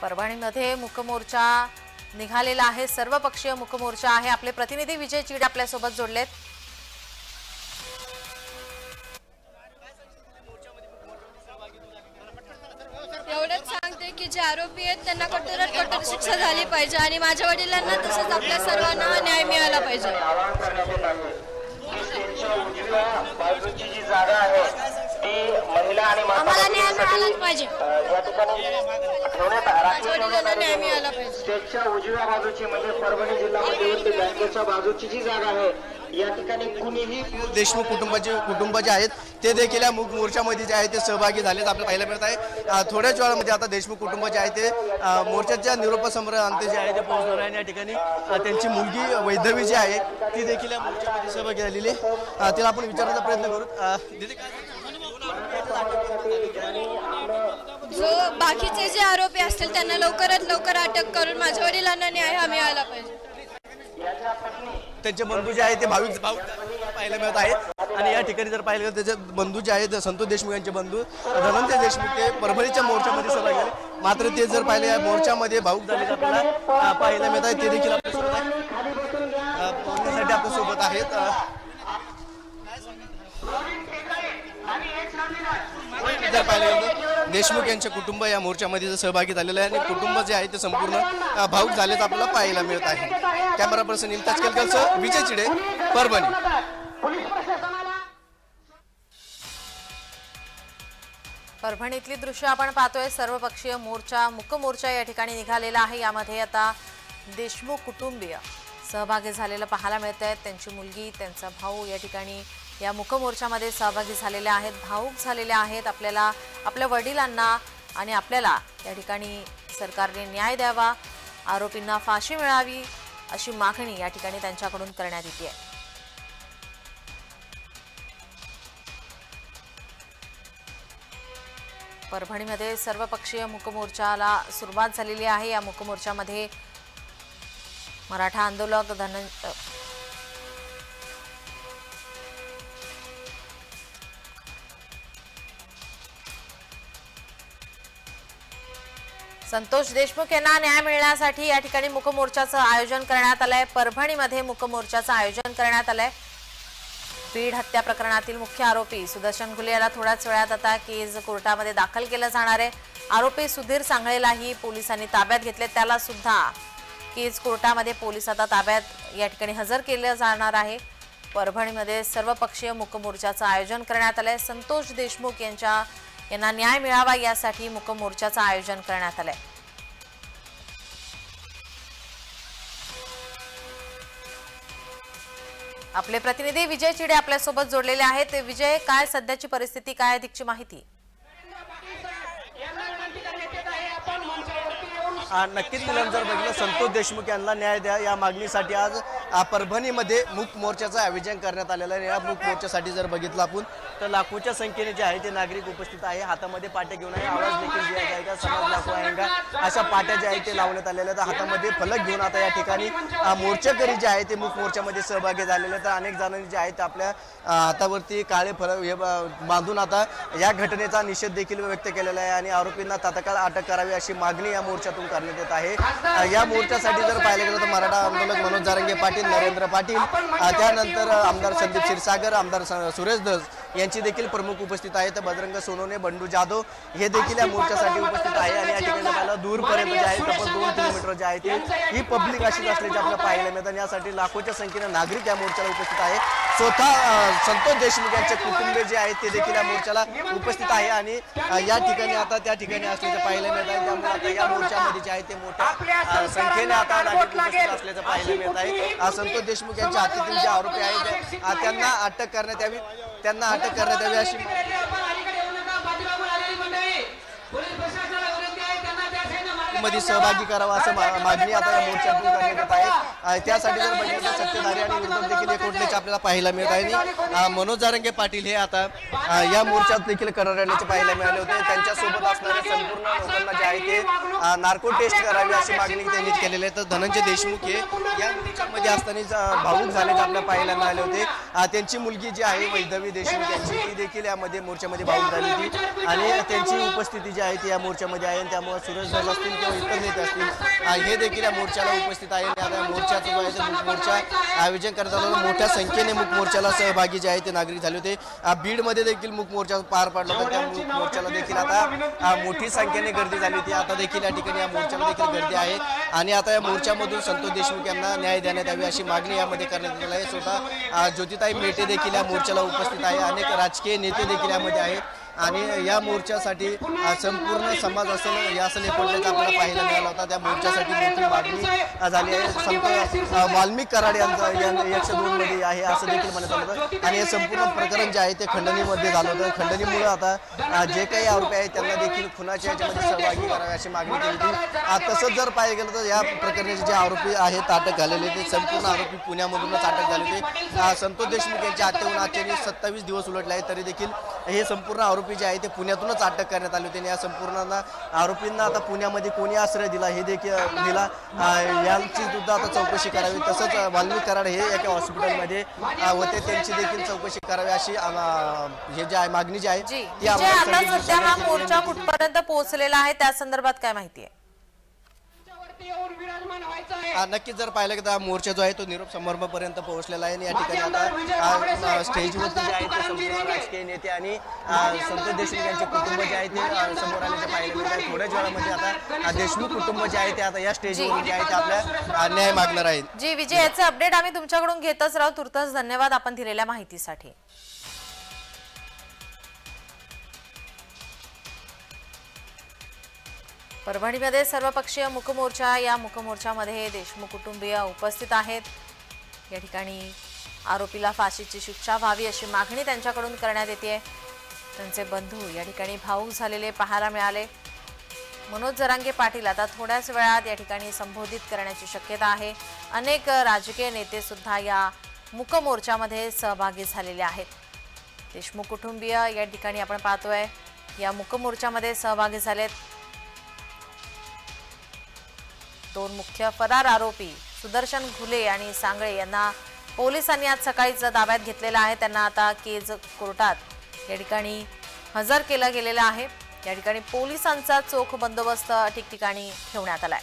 परभणीमध्ये मुकमोर्चा निघालेला आहे, सर्वपक्षीय मुकमोर्चा आहे। आपले प्रतिनिधी विजय चीड आपल्या सोबत जोडलेत। एवढंच सांगते की जे आरोपी आहेत त्यांना कठोरात कठोर शिक्षा झाली पाहिजे आणि माझ्या वडिलांना तसंच आपल्या सर्वांना न्याय मिळाला पाहिजे। आम्हाला न्याय मिळालाच पाहिजे। माझ्या वडिलांना न्याय मिळाला पाहिजे। स्टेजच्या उजव्या बाजूची म्हणजे परभणी जिल्ह्यामध्ये बँकेच्या बाजूची जी जागा आहे या ठिकाणी कुणीही देशमुख कुटुंब जे आहेत ते देखील या मूक मोर्चामध्ये जे आहे ते सहभागी झालेत आपल्याला पाहायला मिळत आहे। थोड्याच वेळामध्ये आता देशमुख कुटुंब जे आहे ते मोर्चाच्या निरोप समारंभात जे आहे ते पोहोचणार आहे। या ठिकाणी त्यांची मुलगी वैधवी जी आहे ती देखील या मोर्चामध्ये सहभागी झालेली आहे। तिला आपण विचारण्याचा प्रयत्न करू। दीदी जो बाकीचे जे आरोपी असतील त्यांना लवकरात लवकर अटक करून माझ्या वडिलांना न्याय हा मिळाला पाहिजे। त्यांचे बंधू जे आहे ते भाविक पाहायला मिळत आहेत आणि या ठिकाणी जर पाहिलं तर त्याचे बंधू जे आहेत संतोष देशमुख यांचे बंधू धनंजय देशमुख ते परभणीच्या मोर्चामध्ये सहभागी झाले, मात्र ते जर पाहिले या मोर्चामध्ये भाऊक झाले आपल्याला पाहायला मिळत आहे। ते देखील बोलण्यासाठी आपल्या सोबत आहेत। जर पाहिलं देशमुख यांचे कुटुंब या मोर्चामध्ये सहभागी झालेलं आहे आणि कुटुंब जे आहे ते संपूर्ण भाऊक झालेत आपल्याला पाहायला मिळत आहे। कॅमेरा पर्सन इम्तियाज केलकरसह विजय चिडे, परभणी। परभणीतली दृश्य आपण पाहतोय। सर्वपक्षीय मोर्चा मुकमोर्चा या ठिकाणी निघालेला आहे। यामध्ये आता देशमुख कुटुंबीय सहभागी झालेलं पाहायला मिळत आहेत। त्यांची मुलगी, त्यांचा भाऊ या ठिकाणी या मुकमोर्चामध्ये सहभागी झालेले आहेत, भाऊक झालेले आहेत। आपल्याला आपल्या वडिलांना आणि आपल्याला या ठिकाणी सरकारने न्याय द्यावा, आरोपींना फाशी मिळावी अशी मागणी या ठिकाणी त्यांच्याकडून करण्यात येते आहे। परभणीमध्ये सर्वपक्षीय मुकमोर्चाला सुरुवात झालेली आहे। या मुकमोर्चामध्ये मराठा आंदोलक संतोष देशमुख यांना न्याय मिळण्यासाठी या ठिकाणी मुकमोर्चाचं आयोजन करण्यात आलंय। परभणीमध्ये मुकमोर्चाचं आयोजन करण्यात आलंय। बीड हत्या प्रकरणातील मुख्य आरोपी सुदर्शन घुले याला थोड्याच वेळात आता केस कोर्टामध्ये दाखल केलं जाणार आहे। आरोपी सुधीर सांगळेलाही पोलिसांनी ताब्यात घेतले, त्याला सुद्धा केस कोर्टामध्ये पोलीस आता ताब्यात या ठिकाणी हजर केलं जाणार आहे। परभणीमध्ये सर्वपक्षीय मुकमोर्चाचं आयोजन करण्यात आलंय। संतोष देशमुख यांना न्याय मिळावा यासाठी मुकमोर्चाचं आयोजन करण्यात आलंय। आपले प्रतिनिधी विजय चिडे आपल्या सोबत जोडलेले आहेत। विजय, काय सध्याची परिस्थिती, काय अधिकची माहिती? नक्कीच जर बघितलं संतोष देशमुख यांना न्याय द्या या मागणीसाठी आज परभणीमध्ये मूक मोर्चाचं आयोजन करण्यात आलेलं आहे। या मूक मोर्चासाठी जर बघितलं आपण तर लाखोच्या संख्येने जे आहे ते नागरिक उपस्थित आहे। हातामध्ये पाट्या घेऊन आहे, आवाज देखील जे आहे का समाज लाखो आहे का अशा पाट्या जे आहेत ते लावण्यात आलेल्या आहेत। हातामध्ये फलक घेऊन आता या ठिकाणी मोर्चेकरी जे आहे ते मूक मोर्चामध्ये सहभागी झालेले आहेत। अनेक जणांनी जे आहेत आपल्या हातावरती काळे फलक हे बांधून आता या घटनेचा निषेध देखील व्यक्त केलेला आहे आणि आरोपींना तात्काळ अटक करावी अशी मागणी या मोर्चातून करण्यात येत आहे। या मोर्चासाठी जर पाहिलं गेलं तर मराठा आंदोलक मनोज जारंगे पाटील, नरेंद्र पाटील, त्यानंतर आमदार संदीप क्षीरसागर, आमदार सुरेश धस यांची देखील प्रमुख उपस्थित आहेत। बजरंग सोनवणे, बंडू जाधव हे देखील या मोर्चासाठी उपस्थित आहे आणि या ठिकाणी आपल्याला दूरपर्यंत जे आहे तब्बल 2 किलोमीटर जे आहे ते ही पब्लिक अशीच असल्याचे आपल्याला पाहायला मिळतं। यासाठी लाखोच्या संख्येने नागरिक या मोर्चाला उपस्थित आहे। स्वतः संतोष देशमुख यांचे कुटुंबीय जे आहेत ते देखील या मोर्चाला उपस्थित आहे आणि या ठिकाणी आता त्या ठिकाणी असल्याचं पाहायला मिळत आहे। त्यामुळे आता या मोर्चामध्ये जे आहे ते मोठ्या संख्येने आता नागरिक उपस्थित असल्याचं पाहायला मिळत आहे। संतोष देशमुख यांच्या हातातील जे आरोपी आहेत त्यांना अटक करण्यात यावी अशी मध्ये सहभागी करावा असं मागणी आता या मोर्चातून करण्यात येत आहे। त्यासाठी जर बघितलं सत्ताधारी आणि विरोधक देखील एकवटल्याचे आपल्याला पाहायला मिळत आहे। मनोज जारंगे पाटील हे आता या मोर्चात देखील करार आणण्याचे पाहायला मिळाले होते। त्यांच्यासोबत असणारे संपूर्ण लोकांना जे आहे ते नार्को टेस्ट करावी अशी मागणी त्यांनी केलेली आहे। तर धनंजय देशमुख हे या मोर्चामध्ये असताना भावूक झाल्याचे आपल्याला पाहायला मिळाले होते। त्यांची मुलगी जी आहे वैधवी देशमुख यांची ती देखील यामध्ये मोर्चामध्ये भावूक झाली होती आणि त्यांची उपस्थिती जी आहे ती या मोर्चामध्ये आहे। त्यामुळे सुरेश धस असतील व इतर नेते असतील हे देखील या मोर्चाला उपस्थित आहे. आणि आता या मोर्चाचा जो आहे ते मूक मोर्चा आयोजन करण्यात आलं. मोठ्या संख्येने मूक मोर्चाला सहभागी जे आहे ते नागरिक झाले होते. बीडमध्ये देखील मूक मोर्चा पार पडला होता. त्या मूक मोर्चाला देखील आता मोठी संख्येने गर्दी झाली होती. आता देखील या ठिकाणी या मोर्चाला देखील गर्दी आहे. आणि आता या मोर्चामधून संतोष देशमुख यांना न्याय देण्यात यावी अशी मागणी यामध्ये करण्यात आली आहे. स्वतः ज्योतिताई मेटे देखील या मोर्चाला उपस्थित आहे. अनेक राजकीय नेते देखील यामध्ये आहेत. आणि या मोर्चासाठी संपूर्ण समाज असेल या असं नेपथ्याचा आपल्याला पाहायला मिळाला होता. त्या मोर्चासाठी मोठी मागणी झाली आहे. संत वाल्मिक कराड यांचा 102 मध्ये आहे असं देखील म्हणत आलं होतं. आणि हे संपूर्ण प्रकरण जे आहे ते खंडणीमध्ये झालं होतं. खंडणीमुळे आता जे काही आरोपी आहेत त्यांना देखील खुनाच्या याच्यामध्ये सहभागी करावे अशी मागणी केली होती. तसंच जर पाहिलं गेलं तर या प्रकरणाचे जे आरोपी आहेत अटक झालेले ते संपूर्ण आरोपी पुण्यामधूनच अटक झाले होते. संतोष देशमुख यांच्या हत्येहून आजच्या 27 दिवस उलटले आहेत तरी देखील हे संपूर्ण आरोपी जे आहे ते पुण्यातूनच अटक करण्यात आली होती. आणि या संपूर्ण आरोपींना आता पुण्यामध्ये कोणी आश्रय दिला हे देखील दिला यांची सुद्धा आता चौकशी करावी. तसंच वाल्मिक कराड हे एका हॉस्पिटलमध्ये होते त्यांची देखील चौकशी करावी अशी हे जे आहे मागणी जी आहे ती आता सध्या हा मोर्चा कुठपर्यंत पोहोचलेला आहे त्या संदर्भात काय माहिती आहे? नक्कीच जर पाहिलं की मोर्चा जो आहे तो निरोप समारंभापर्यंत पोहोचलेला आहे. आणि या ठिकाणी आता स्टेजवरती जे आहे ते संपूर्ण राजकीय नेते आणि संतोष देशमुख यांचे कुटुंब जे आहे ते समोर आल्याचे पाहायला मिळत आहे. थोड्याच वेळामध्ये आता देशमुख कुटुंब जे आहे ते आता या स्टेजवर जे आहे ते आपल्या न्याय मागणार आहेत. जी विजय, याचं अपडेट आम्ही तुमच्याकडून घेतच राहू. तुर्तास धन्यवाद आपण दिलेल्या माहितीसाठी. परभणीमध्ये सर्वपक्षीय मुकमोर्चा, या मुकमोर्चामध्ये देशमुख कुटुंबीय उपस्थित आहेत. या ठिकाणी आरोपीला फाशीची शिक्षा व्हावी अशी मागणी त्यांच्याकडून करण्यात येते. त्यांचे बंधू या ठिकाणी भावूक झालेले पाहायला मिळाले. मनोज जरांगे पाटील आता थोड्याच वेळात या ठिकाणी संबोधित करण्याची शक्यता आहे. अनेक राजकीय नेते सुद्धा या मुकमोर्चामध्ये सहभागी झालेले आहेत. देशमुख कुटुंबीय या ठिकाणी आपण पाहतोय या मुकमोर्चामध्ये सहभागी झालेत. दोन मुख्य फरार आरोपी सुदर्शन घुले आणि सांगळे यांना पोलिसांनी आज सकाळीच ताब्यात घेतलेला आहे. त्यांना आता केज कोर्टात या ठिकाणी हजर केलं गेलेलं आहे. या ठिकाणी पोलिसांचा चोख बंदोबस्त ठिकठिकाणी ठेवण्यात आलाय.